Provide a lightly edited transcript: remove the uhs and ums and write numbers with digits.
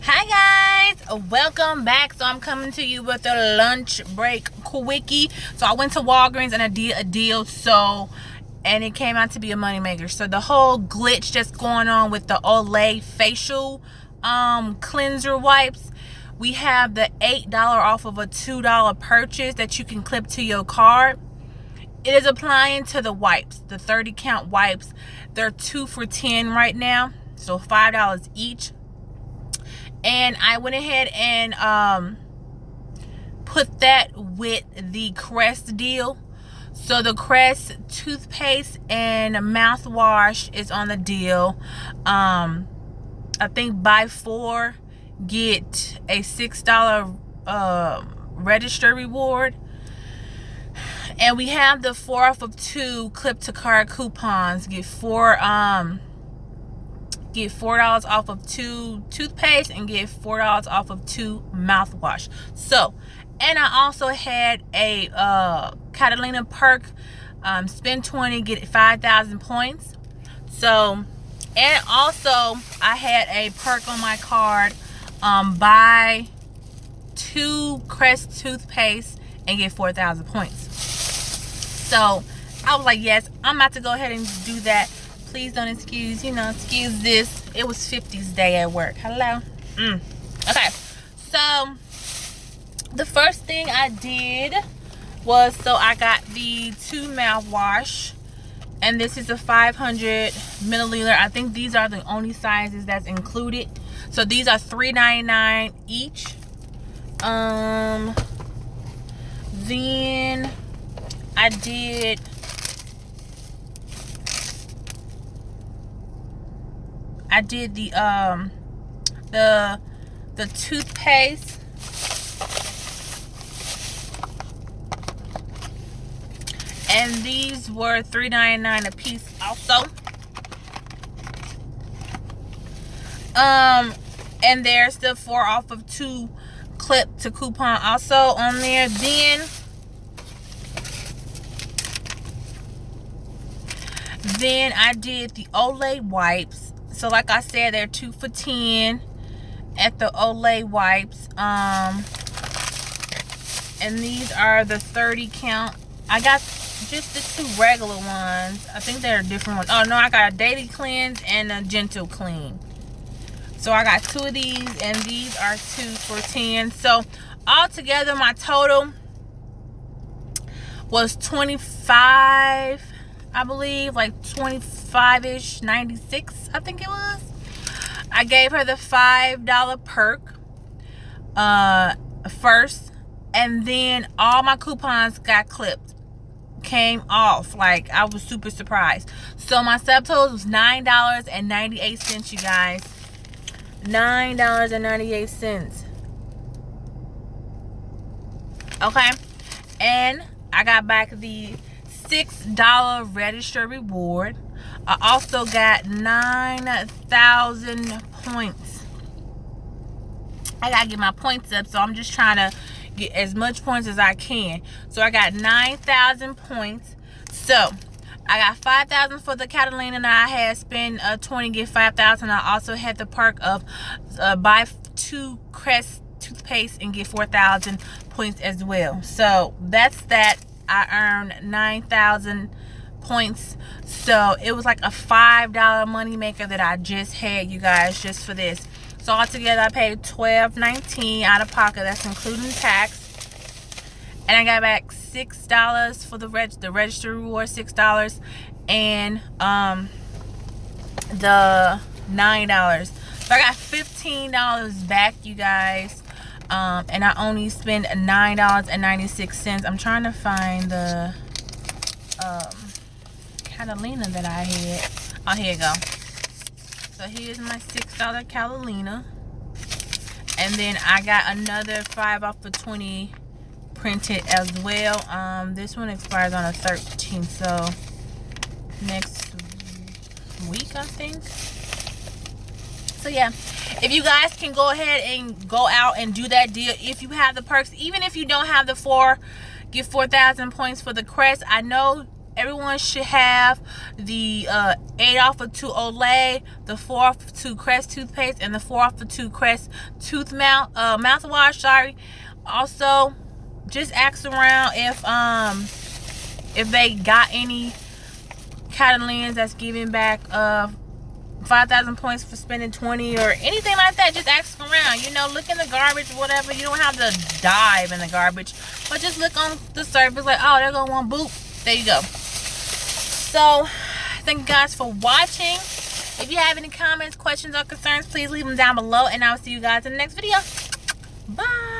Hi guys, welcome back. So I'm coming to you with a lunch break quickie. So I went to Walgreens and I did a deal, and it came out to be a moneymaker. So the whole glitch that's going on with the Olay facial cleanser wipes, we have the $8 off of a $2 purchase that you can clip to your card. It is applying to the wipes, the 30 count wipes. They're 2 for $10 right now, so $5 each. And I went ahead and put that with the Crest deal. So the Crest toothpaste and mouthwash is on the deal. I think buy 4, get a $6 register reward. And we have the 4 off of 2 clip to card coupons. Get $4 off of 2 toothpaste and get $4 off of 2 mouthwash. So, and I also had a Catalina perk, spend 20 get 5,000 points. So, and also I had a perk on my card, buy 2 Crest toothpaste and get 4,000 points. So I was like, yes, I'm about to go ahead and do that. Please don't excuse this. It was 50's day at work. Hello. Okay, so the first thing I did was, so I got the 2 mouthwash, and this is a 500 milliliter. I think these are the only sizes that's included. So these are $3.99 each. Then I did the toothpaste, and these were $3.99 a piece also. And there's the 4 off of 2 clip to coupon also on there. Then I did the Olay wipes. So like I said, they're 2 for $10 at the Olay wipes. And these are the 30 count. I got just the 2 regular ones. I think they're different ones. Oh no, I got a daily cleanse and a gentle clean. So I got 2 of these, and these are 2 for $10. So altogether my total was 25, I believe, like 25-ish, 96, I think it was. I gave her the $5 perk first, and then all my coupons got clipped, came off. Like, I was super surprised. So my subtotal was $9.98, you guys. $9.98. Okay, and I got back the $6 register reward. I also got 9,000 points. I gotta get my points up, so I'm just trying to get as much points as I can. So I got 9,000 points. So I got 5,000 for the Catalina, and I had spend 20 get 5,000. I also had the perk of buy 2 Crest toothpaste and get 4,000 points as well. So that's that. I earned 9,000 points. So it was like a $5 money maker that I just had, you guys, just for this. So altogether I paid $12.19 out of pocket. That's including tax. And I got back $6 for the register reward, $6, and the $9. So I got $15 back, you guys. And I only spent $9.96. I'm trying to find the Catalina that I had. Oh, here you go. So here's my $6 Catalina, and then I got another 5 off of 20 printed as well. This one expires on the 13th, so next week, I think. So yeah, if you guys can go ahead and go out and do that deal, if you have the perks, even if you don't have the 4, get 4,000 points for the Crest. I know everyone should have the 8 off of 2 Olay, the 4 off of 2 Crest toothpaste, and the 4 off of 2 Crest mouthwash. Sorry. Also, just ask around if they got any Catalans that's giving back 5,000 points for spending 20 or anything like that. Just ask around. You know, look in the garbage, whatever. You don't have to dive in the garbage, but just look on the surface like, oh, they're going to want boop. There you go. So, thank you guys for watching. If you have any comments, questions, or concerns, please leave them down below, and I'll see you guys in the next video. Bye.